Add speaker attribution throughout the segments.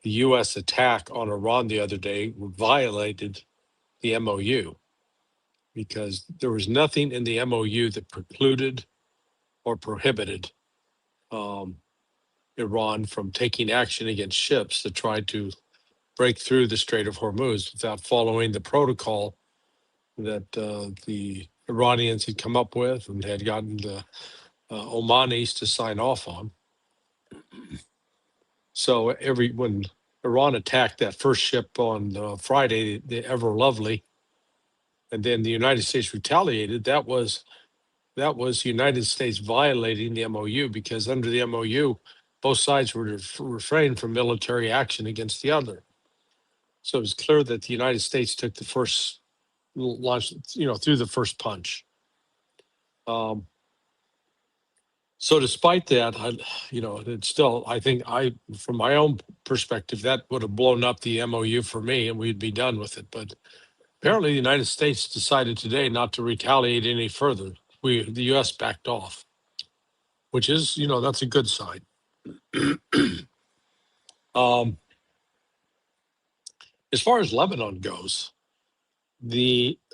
Speaker 1: the U.S. attack on Iran the other day violated the MOU, because there was nothing in the MOU that precluded or prohibited Iran from taking action against ships that tried to break through the Strait of Hormuz without following the protocol that the Iranians had come up with and had gotten the Omanis to sign off on. So when Iran attacked that first ship on Friday, the Ever Lovely, and then the United States retaliated, that was the United States violating the MOU, because under the MOU, both sides were to refrain from military action against the other. So it was clear that the United States took the first launch, through the first punch. So despite that, it's still, I think from my own perspective, that would have blown up the MOU for me and we'd be done with it. But apparently the United States decided today not to retaliate any further. The U.S. backed off, which is, that's a good sign. As far as Lebanon goes,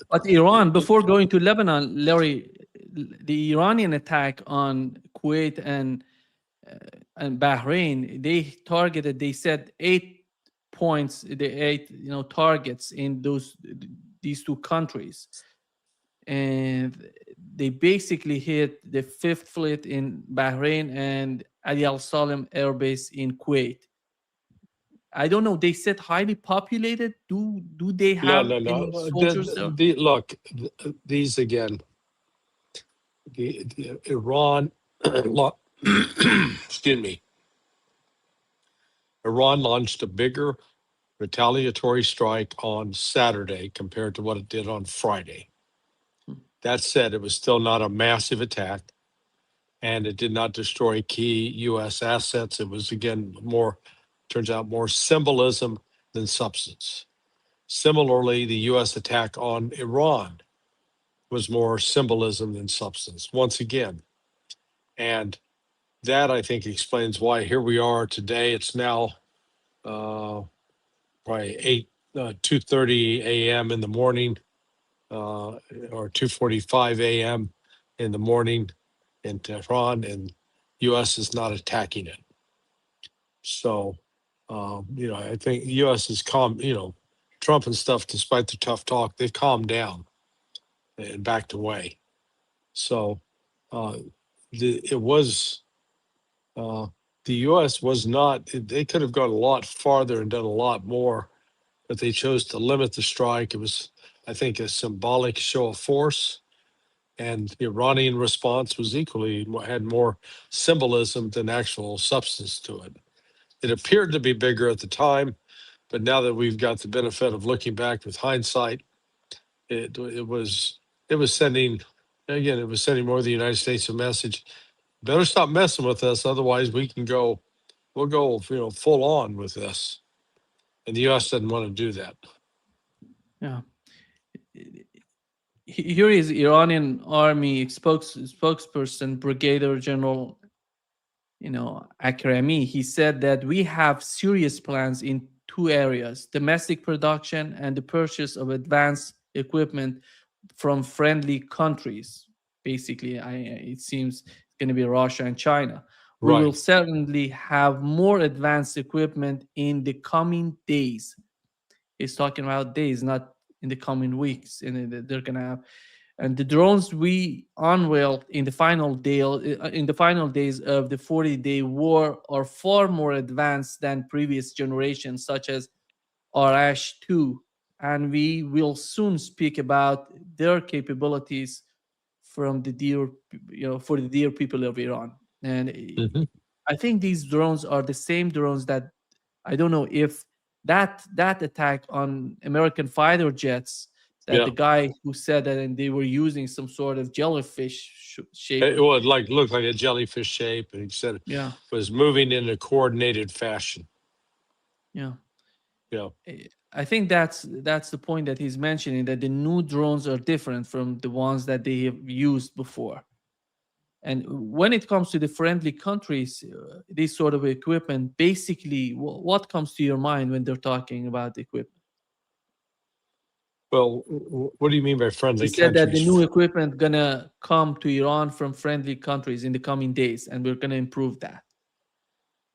Speaker 2: But Iran, before going to Lebanon, Larry, the Iranian attack on Kuwait and Bahrain, they said 8 points, targets in these two countries, and they basically hit the Fifth Fleet in Bahrain and Ali Al Salem Air Base in Kuwait. I don't know. They said highly populated. Do they have any soldiers there?
Speaker 1: Look, these again. The Iran, excuse me. Iran launched a bigger retaliatory strike on Saturday compared to what it did on Friday. That said, it was still not a massive attack, and it did not destroy key U.S. assets. It was, again, turns out more symbolism than substance. Similarly, the U.S. attack on Iran was more symbolism than substance, once again. And that, I think, explains why here we are today. It's now probably 2:30 a.m. in the morning, or 2:45 a.m. in the morning in Tehran, and U.S. is not attacking it. So, I think the U.S. is calm, Trump and stuff, despite the tough talk, they've calmed down and backed away. So the U.S. was not, they could have gone a lot farther and done a lot more, but they chose to limit the strike. It was, I think, a symbolic show of force, and the Iranian response was had more symbolism than actual substance to it. It appeared to be bigger at the time, but now that we've got the benefit of looking back with hindsight, it was sending more of the United States a message: better stop messing with us, otherwise we'll go full on with this. And the U.S. doesn't want to do that.
Speaker 2: Yeah. Here is Iranian army spokesperson, Brigadier General, Akrami. He said that we have serious plans in two areas: domestic production and the purchase of advanced equipment from friendly countries. Basically, it seems it's going to be Russia and China. We will certainly have more advanced equipment in the coming days. He's talking about days, not in the coming weeks. And they're going to have, and the drones we unveiled in the final days of the 40-day war are far more advanced than previous generations, such as Arash-2, and we will soon speak about their capabilities for the dear people of Iran. And I think these drones are the same drones that, I don't know if that attack on American fighter jets, that the guy who said that, and they were using some sort of jellyfish shape.
Speaker 1: It would look like a jellyfish shape, and he said it was moving in a coordinated fashion.
Speaker 2: Yeah.
Speaker 1: Yeah.
Speaker 2: I think that's the point that he's mentioning, that the new drones are different from the ones that they have used before. And when it comes to the friendly countries, this sort of equipment, basically, what comes to your mind when they're talking about equipment?
Speaker 1: Well, what do you mean by
Speaker 2: You
Speaker 1: friendly
Speaker 2: said that the
Speaker 1: countries?
Speaker 2: new equipment gonna come to Iran from friendly countries in the coming days, and we're gonna improve that.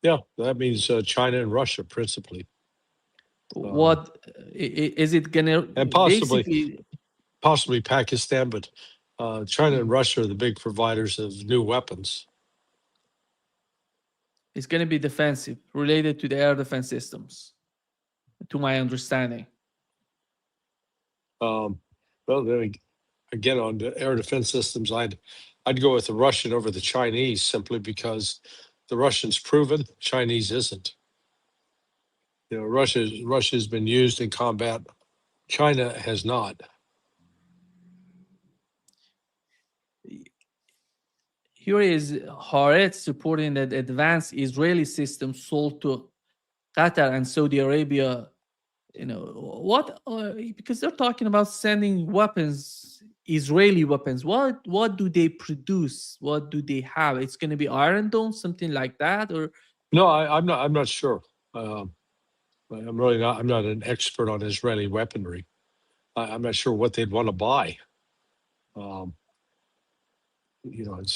Speaker 1: Yeah, that means China and Russia principally,
Speaker 2: What is it gonna
Speaker 1: and
Speaker 2: basically?
Speaker 1: possibly Pakistan, but China and Russia are the big providers of new weapons.
Speaker 2: It's gonna be defensive, related to the air defense systems, to my understanding.
Speaker 1: Well, then again, on the air defense systems, I'd go with the Russian over the Chinese simply because the Russians proven, Chinese isn't. You know, Russia's been used in combat. China has not.
Speaker 2: Here is Haaretz supporting that advanced Israeli systems sold to Qatar and Saudi Arabia. You know what? Because they're talking about sending weapons, Israeli weapons. What do they produce? What do they have? It's going to be Iron Dome, something like that, or
Speaker 1: No, I'm not. I'm not sure. I'm really not. I'm not an expert on Israeli weaponry. I'm not sure what they'd want to buy. Um, you know, it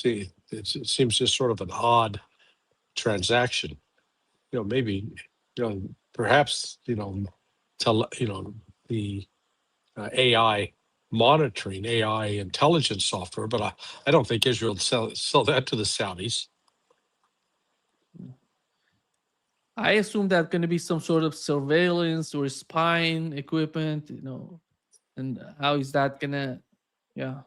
Speaker 1: seems just sort of an odd transaction. You know, maybe, you know, perhaps, you know, the AI monitoring, AI intelligence software, but I don't think Israel would sell that to the Saudis.
Speaker 2: I assume that's going to be some sort of surveillance or spying equipment, you know. And how is that gonna? Yeah.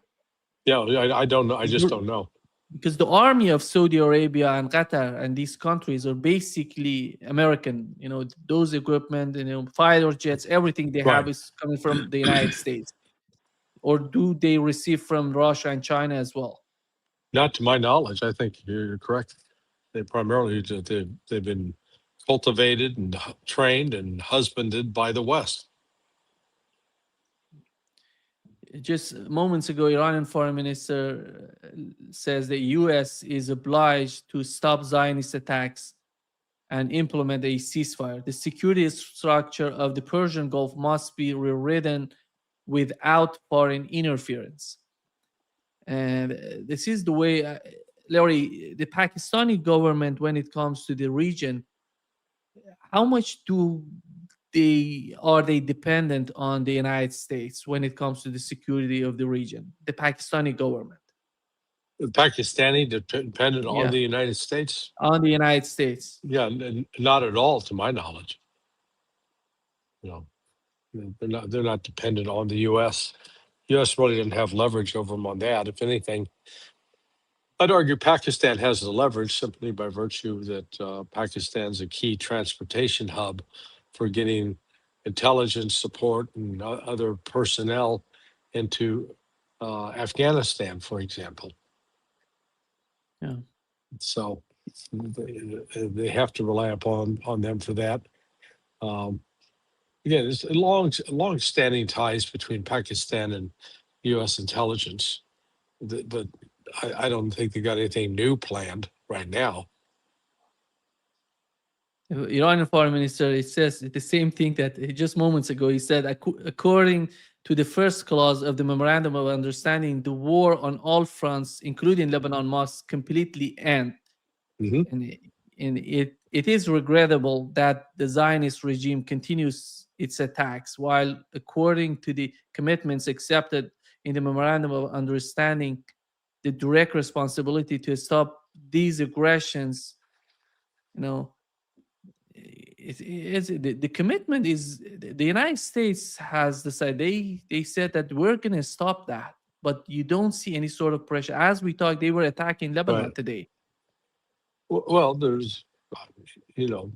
Speaker 1: Yeah, I don't know. I just don't know.
Speaker 2: Because the army of Saudi Arabia and Qatar and these countries are basically American. You know, those equipment, you know, fighter jets, everything they have
Speaker 1: Right.
Speaker 2: is coming from the United States. Or do they receive from Russia and China as well?
Speaker 1: Not to my knowledge. I think you're correct. They primarily they've been cultivated and trained and husbanded by the West.
Speaker 2: Just moments ago, Iranian foreign minister says the U.S. is obliged to stop Zionist attacks and implement a ceasefire. The security structure of the Persian Gulf must be rewritten without foreign interference. And this is the way, Larry, the Pakistani government, when it comes to the region, how much are they dependent on the United States when it comes to the security of the region? The Pakistani government.
Speaker 1: The Pakistani dependent on
Speaker 2: Yeah,
Speaker 1: the United States?
Speaker 2: on the United States.
Speaker 1: Yeah, not at all, to my knowledge. You know, they're not dependent on the U.S. U.S. really didn't have leverage over them on that. If anything, I'd argue Pakistan has the leverage simply by virtue that Pakistan's a key transportation hub for getting intelligence support and other personnel into Afghanistan, for example.
Speaker 2: Yeah.
Speaker 1: So they have to rely upon them for that. Again, there's long-standing ties between Pakistan and U.S. intelligence, but I don't think they got anything new planned right now.
Speaker 2: Iranian foreign minister, it says the same thing that just moments ago he said, according to the first clause of the memorandum of understanding, the war on all fronts, including Lebanon, must completely end.
Speaker 1: Mm-hmm.
Speaker 2: And it is regrettable that the Zionist regime continues its attacks, while according to the commitments accepted in the memorandum of understanding, the direct responsibility to stop these aggressions, you know, the commitment is the United States has decided, they said that we're going to stop that, but you don't see any sort of pressure. As we talk, they were attacking Lebanon
Speaker 1: Right.
Speaker 2: today.
Speaker 1: Well, there's no,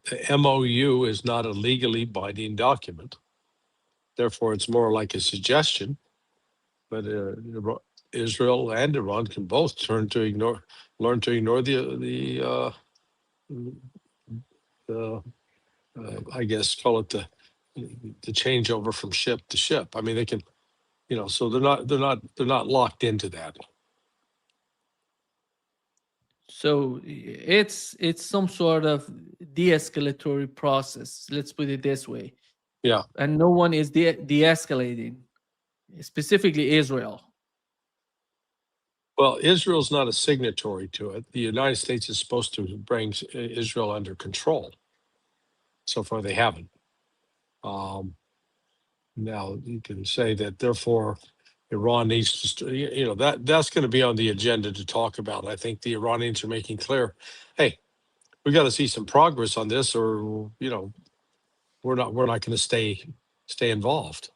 Speaker 1: the MOU is not a legally binding document. Therefore, it's more like a suggestion. But Israel and Iran can both learn to ignore the I guess call it the changeover from ship to ship. I mean, they can, so they're not locked into that.
Speaker 2: So it's some sort of de-escalatory process. Let's put it this way.
Speaker 1: Yeah.
Speaker 2: And no one is de-escalating, specifically Israel.
Speaker 1: Well, Israel's not a signatory to it. The United States is supposed to bring Israel under control. So far, they haven't. Now you can say that, therefore, Iran needs to, that's going to be on the agenda to talk about. I think the Iranians are making clear, hey, we got to see some progress on this, or we're not going to stay involved.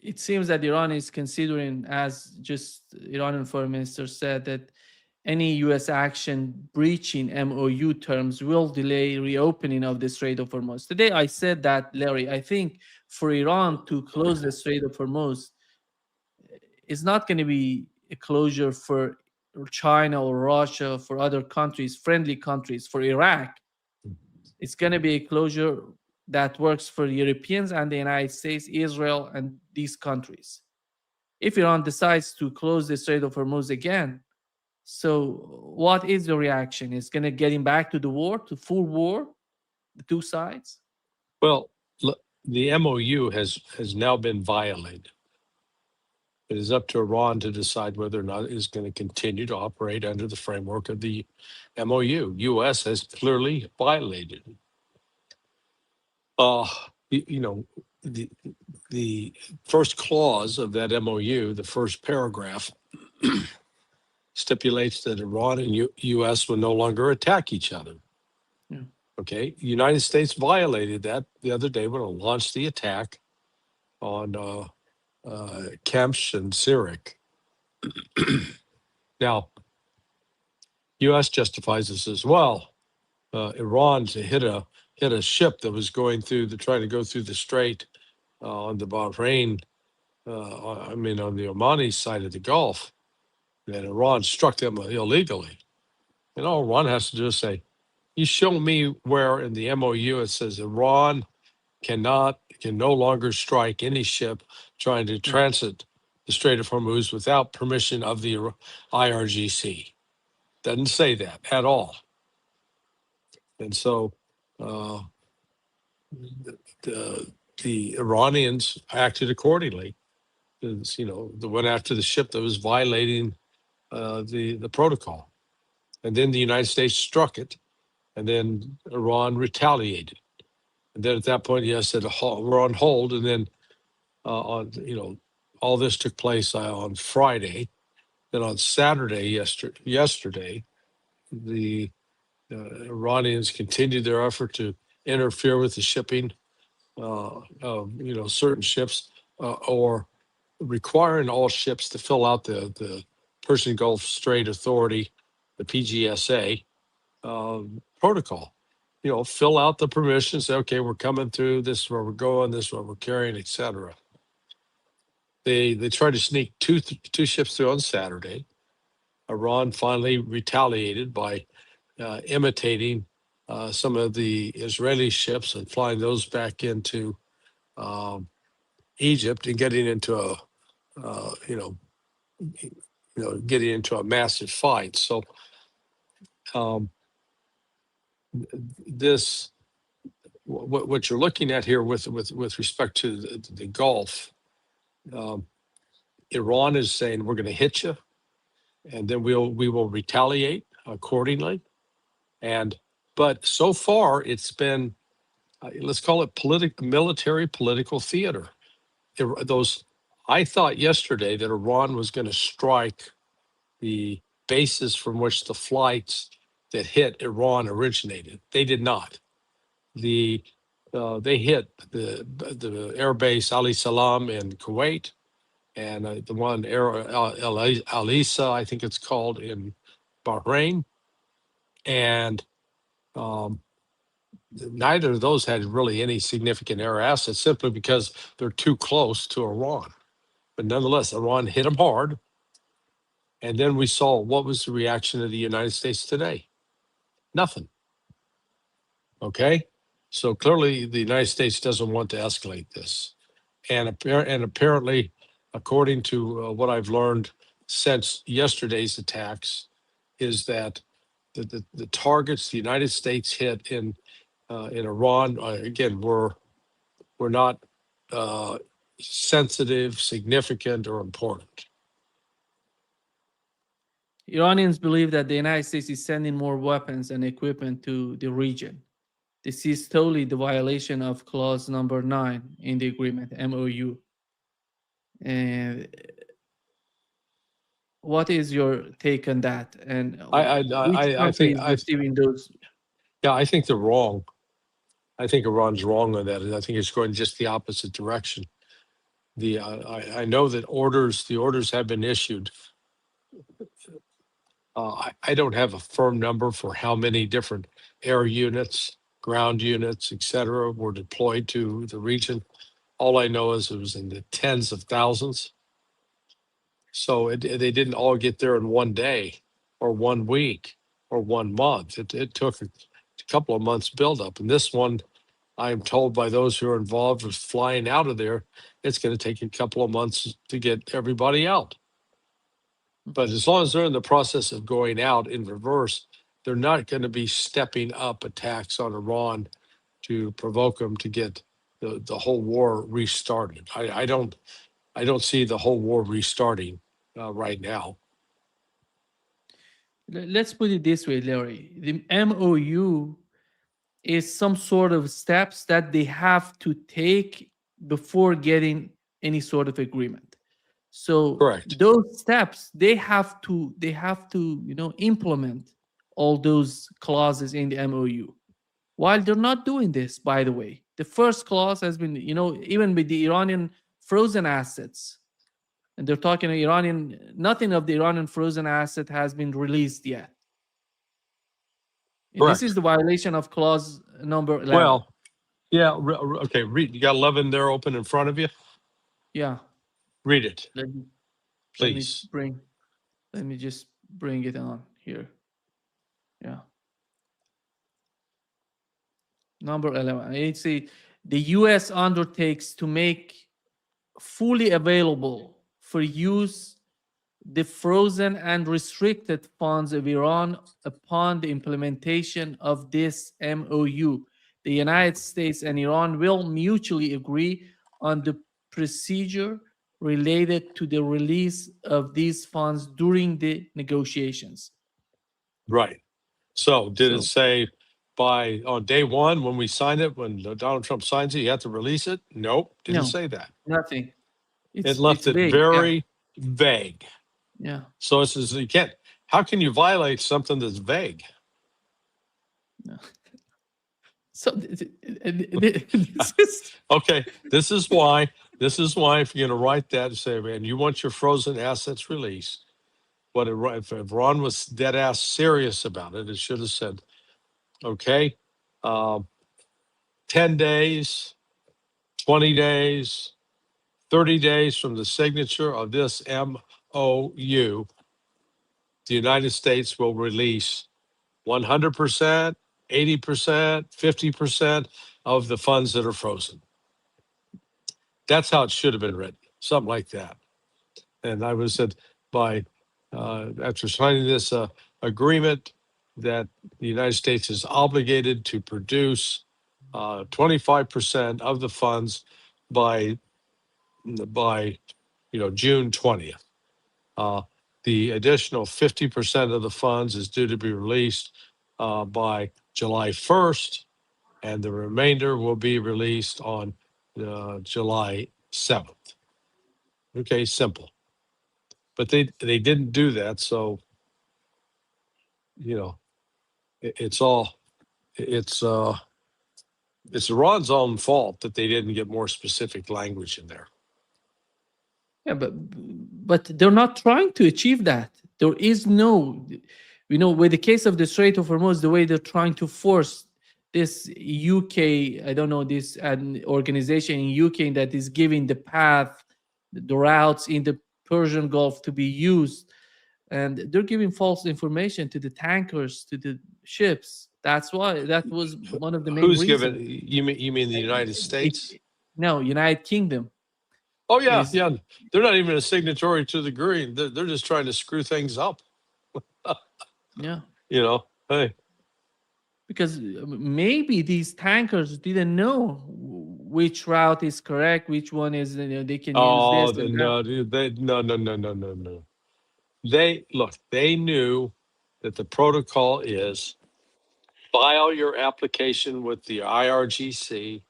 Speaker 2: It seems that Iran is considering, as just Iranian foreign minister said, that any U.S. action breaching MOU terms will delay reopening of the Strait of Hormuz. Today I said that, Larry, I think for Iran to close the Strait of Hormuz is not going to be a closure for China or Russia, for other countries, friendly countries. For Iraq, it's going to be a closure that works for Europeans and the United States, Israel, and these countries. If Iran decides to close the Strait of Hormuz again, so what is the reaction? Is going to getting back to the war, to full war, the two sides?
Speaker 1: Well, the MOU has now been violated. It is up to Iran to decide whether or not it is going to continue to operate under the framework of the MOU. U.S. has clearly violated it. The first clause of that MOU, the first paragraph, stipulates that Iran and U.S. will no longer attack each other.
Speaker 2: Yeah.
Speaker 1: Okay, the United States violated that the other day when it launched the attack on Kemsh and Sirik. Now, U.S. justifies this as well. Iran to hit a ship that was trying to go through the strait on the Bahrain, on the Omani side of the Gulf, that Iran struck them illegally. And all Iran has to do is say, you show me where in the MOU it says Iran can no longer strike any ship trying to transit the Strait of Hormuz without permission of the IRGC. Doesn't say that at all. And so the Iranians acted accordingly. They went after the ship that was violating the protocol. And then the United States struck it, and then Iran retaliated. And then at that point, yes, said we're on hold. And then all this took place on Friday. Then on Saturday, yesterday, the Iranians continued their effort to interfere with the shipping of certain ships, or requiring all ships to fill out the Persian Gulf Strait Authority, the PGSA protocol. Fill out the permissions. Say, okay, we're coming through. This is where we're going. This is what we're carrying, etc. They tried to sneak two ships through on Saturday. Iran finally retaliated by imitating some of the Israeli ships and flying those back into Egypt and getting into a massive fight. So this, what you're looking at here with respect to the Gulf, Iran is saying we're going to hit you, and then we will retaliate accordingly. But so far it's been, let's call it military political theater. I thought yesterday that Iran was going to strike the bases from which the flights that hit Iran originated. They did not. They hit the air base Ali Salam in Kuwait, and the one Alisa, I think it's called, in Bahrain, and neither of those had really any significant air assets, simply because they're too close to Iran. But nonetheless, Iran hit them hard. And then we saw, what was the reaction of the United States today? Nothing. Okay? So clearly the United States doesn't want to escalate this. And apparently, according to what I've learned since yesterday's attacks is that the targets the United States hit in Iran, again, were not sensitive, significant, or important.
Speaker 2: Iranians believe that the United States is sending more weapons and equipment to the region. This is totally the violation of clause number 9 in the agreement, MOU. And what is your take on that? And which
Speaker 1: I
Speaker 2: country
Speaker 1: think
Speaker 2: is receiving those?
Speaker 1: yeah, I think they're wrong. I think Iran's wrong on that. I think it's going just the opposite direction. I know that the orders have been issued. I don't have a firm number for how many different air units, ground units, et cetera, were deployed to the region. All I know is it was in the tens of thousands. So they didn't all get there in one day or 1 week or 1 month. It took a couple of months buildup. And this one, I'm told by those who are involved with flying out of there, it's going to take a couple of months to get everybody out. But as long as they're in the process of going out in reverse, they're not going to be stepping up attacks on Iran to provoke them to get the whole war restarted. I don't see the whole war restarting right now.
Speaker 2: Let's put it this way, Larry. The MOU is some sort of steps that they have to take before getting any sort of agreement. So
Speaker 1: Correct.
Speaker 2: those steps they have to implement all those clauses in the MOU. While they're not doing this, by the way, the first clause has been, even with the Iranian frozen assets, and they're talking Iranian, nothing of the Iranian frozen asset has been released yet. And this
Speaker 1: Correct.
Speaker 2: is the violation of clause number 11.
Speaker 1: Well, yeah. Okay. Read. You got 11 there open in front of you.
Speaker 2: Yeah.
Speaker 1: Read it,
Speaker 2: Let me
Speaker 1: please.
Speaker 2: let me just bring it on here. Yeah. Number 11. It's the U.S. undertakes to make fully available for use the frozen and restricted funds of Iran upon the implementation of this MOU. The United States and Iran will mutually agree on the procedure related to the release of these funds during the negotiations.
Speaker 1: Right. So did it say on day one when we signed it, when Donald Trump signs it, you have to release it? Nope, didn't
Speaker 2: No,
Speaker 1: say that.
Speaker 2: nothing.
Speaker 1: It left it
Speaker 2: vague.
Speaker 1: very vague.
Speaker 2: Yeah.
Speaker 1: So it says you can't. How can you violate something that's vague?
Speaker 2: No. So this is
Speaker 1: Okay. This is why. This is why if you're going to write that and say, man, you want your frozen assets released. If Ron was dead ass serious about it, it should have said, okay, 10 days, 20 days, 30 days from the signature of this MOU, the United States will release 100%, 80%, 50% of the funds that are frozen. That's how it should have been written, something like that. And I was said after signing this agreement that the United States is obligated to produce 25% of the funds by June 20th. The additional 50% of the funds is due to be released by July 1st, and the remainder will be released on July 7th. Okay, simple. But they didn't do that, so it's Iran's own fault that they didn't get more specific language in there.
Speaker 2: Yeah, but they're not trying to achieve that. There is no, with the case of the Strait of Hormuz, the way they're trying to force this UK, I don't know, this organization in UK that is giving the path, the routes in the Persian Gulf to be used, and they're giving false information to the tankers, to the ships. That's why that was one of the main
Speaker 1: Who's
Speaker 2: reasons.
Speaker 1: given? You mean the United States?
Speaker 2: No, United Kingdom.
Speaker 1: Oh yeah,
Speaker 2: is
Speaker 1: yeah. They're not even a signatory to the agreement. They're just trying to screw things up.
Speaker 2: yeah,
Speaker 1: Hey.
Speaker 2: because maybe these tankers didn't know which route is correct, which one is, they can use
Speaker 1: Oh,
Speaker 2: this and that.
Speaker 1: no, dude, no. They knew that the protocol is file your application with the IRGC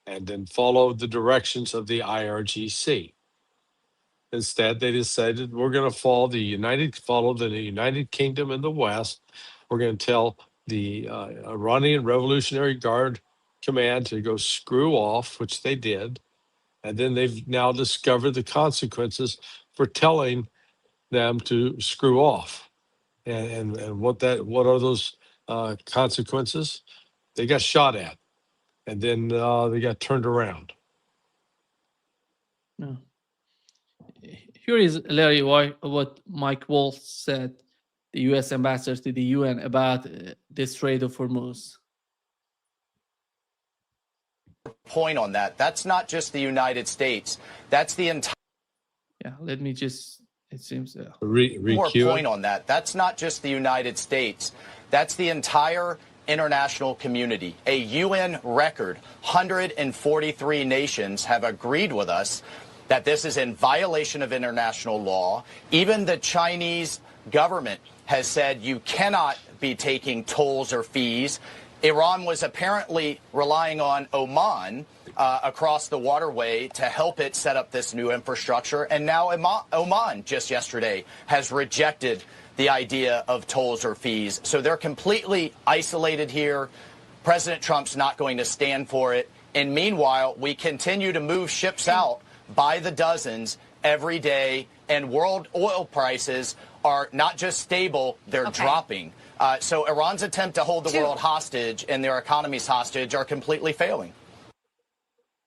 Speaker 1: and then follow the directions of the IRGC. Instead, they decided we're going to follow the United Kingdom and the West. We're going to tell the Iranian Revolutionary Guard Command to go screw off, which they did. And then they've now discovered the consequences for telling them to screw off. And what are those consequences? They got shot at, and then they got turned around.
Speaker 2: No. Here is, Larry, what Mike Waltz said, the U.S. ambassador to the UN, about the Strait of Hormuz.
Speaker 3: Point on that. That's not just the United States. That's the entire.
Speaker 2: Yeah, let me just, it seems.
Speaker 3: More point on that. That's not just the United States. That's the entire international community. A UN record, 143 nations have agreed with us that this is in violation of international law. Even the Chinese government has said you cannot be taking tolls or fees. Iran was apparently relying on Oman across the waterway to help it set up this new infrastructure. And now Oman, just yesterday, has rejected the idea of tolls or fees. So they're completely isolated here. President Trump's not going to stand for it. And meanwhile, we continue to move ships out by the dozens every day. And world oil prices are not just stable, they're dropping. So Iran's attempt to hold the world hostage and their economies hostage are completely failing.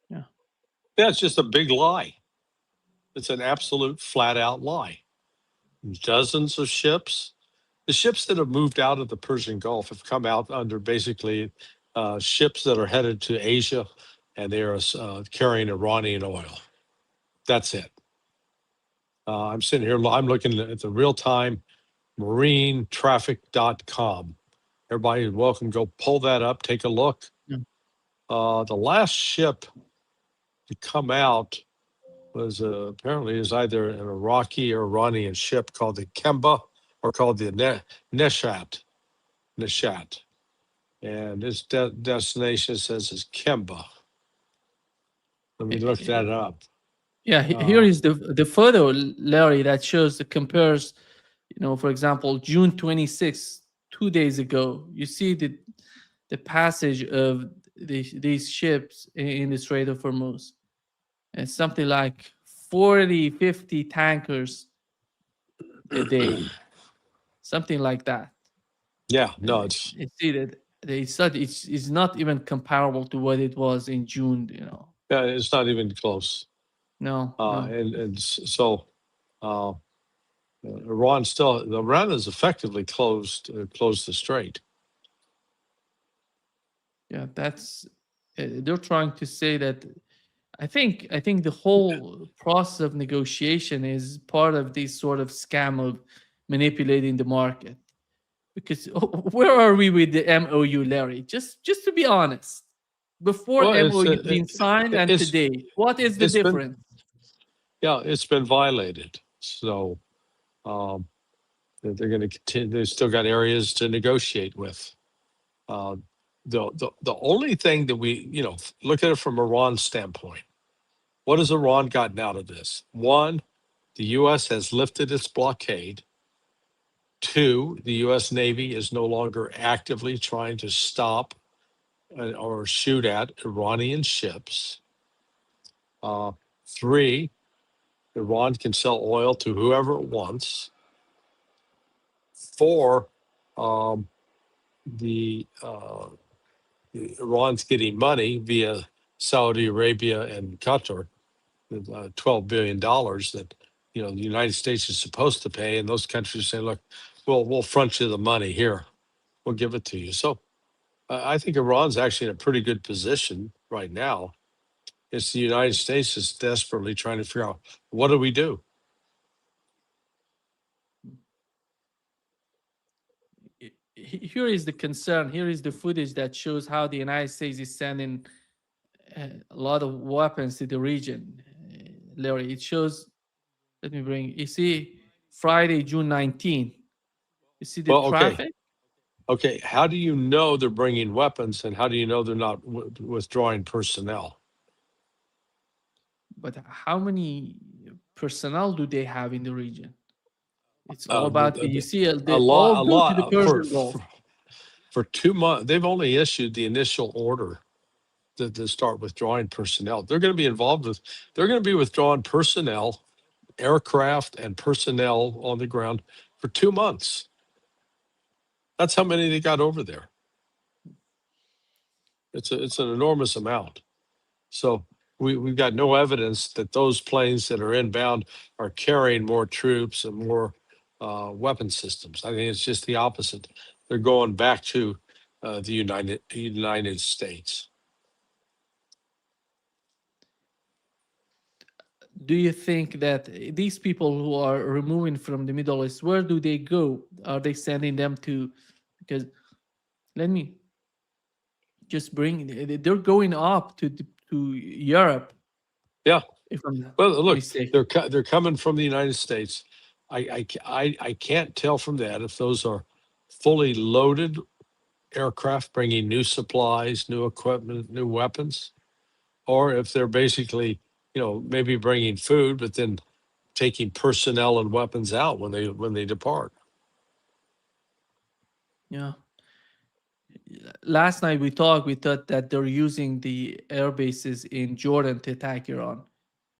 Speaker 2: Yeah.
Speaker 1: That's just a big lie. It's an absolute flat out lie. Dozens of ships. The ships that have moved out of the Persian Gulf have come out under basically ships that are headed to Asia, and they are carrying Iranian oil. That's it. I'm sitting here, I'm looking at the real-time marinetraffic.com. Everybody is welcome. Go pull that up, take a look.
Speaker 2: Yeah.
Speaker 1: The last ship to come out was apparently is either an Iraqi or Iranian ship called the Kemba or called the Neshat. And its destination says is Kemba. Let me look that up.
Speaker 2: Yeah, here is the photo, Larry, that shows, that compares, for example, June 26th, 2 days ago. You see the passage of these ships in the Strait of Hormuz. It's something like 40, 50 tankers a day, something like that.
Speaker 1: Yeah, no, it's
Speaker 2: see that they said it's not even comparable to what it was in June.
Speaker 1: Yeah, it's not even close.
Speaker 2: No.
Speaker 1: And so Iran is effectively closed the strait.
Speaker 2: Yeah, that's they're trying to say that. I think the whole process of negotiation is part of this sort of scam of manipulating the market. Because where are we with the MOU, Larry? Just to be honest, before MOU being signed and today, what is the difference?
Speaker 1: It's been violated. So they're going to continue. They've still got areas to negotiate with. The only thing that we, look at it from Iran's standpoint. What has Iran gotten out of this? One, the U.S. has lifted its blockade. Two, the U.S. Navy is no longer actively trying to stop or shoot at Iranian ships. Three, Iran can sell oil to whoever it wants. Four, Iran's getting money via Saudi Arabia and Qatar, $12 billion that the United States is supposed to pay, and those countries say, "Look, we'll front you the money here, we'll give it to you." So I think Iran's actually in a pretty good position right now, It's the United States is desperately trying to figure out, what do we do?
Speaker 2: Here is the concern. Here is the footage that shows how the United States is sending a lot of weapons to the region. Larry, it shows, let me bring, you see Friday, June 19th. You see the
Speaker 1: Well, okay.
Speaker 2: traffic?
Speaker 1: Okay, how do you know they're bringing weapons, and how do you know they're not withdrawing personnel?
Speaker 2: But how many personnel do they have in the region? It's all about, you see,
Speaker 1: a
Speaker 2: they
Speaker 1: lot,
Speaker 2: all go to the Persian Gulf.
Speaker 1: For 2 months. They've only issued the initial order to start withdrawing personnel. They're going to be involved with. They're going to be withdrawing personnel, aircraft, and personnel on the ground for 2 months. That's how many they got over there. It's an enormous amount. So we've got no evidence that those planes that are inbound are carrying more troops and more weapon systems. I think it's just the opposite. They're going back to the United States.
Speaker 2: Do you think that these people who are removing from the Middle East, where do they go? Are they sending them to, because let me just bring, they're going up to Europe.
Speaker 1: Yeah.
Speaker 2: If I'm
Speaker 1: Well, look,
Speaker 2: mistaken.
Speaker 1: they're coming from the United States. I can't tell from that if those are fully loaded aircraft bringing new supplies, new equipment, new weapons, or if they're basically, maybe bringing food, but then taking personnel and weapons out when they depart.
Speaker 2: Yeah. Last night we thought that they're using the air bases in Jordan to attack Iran.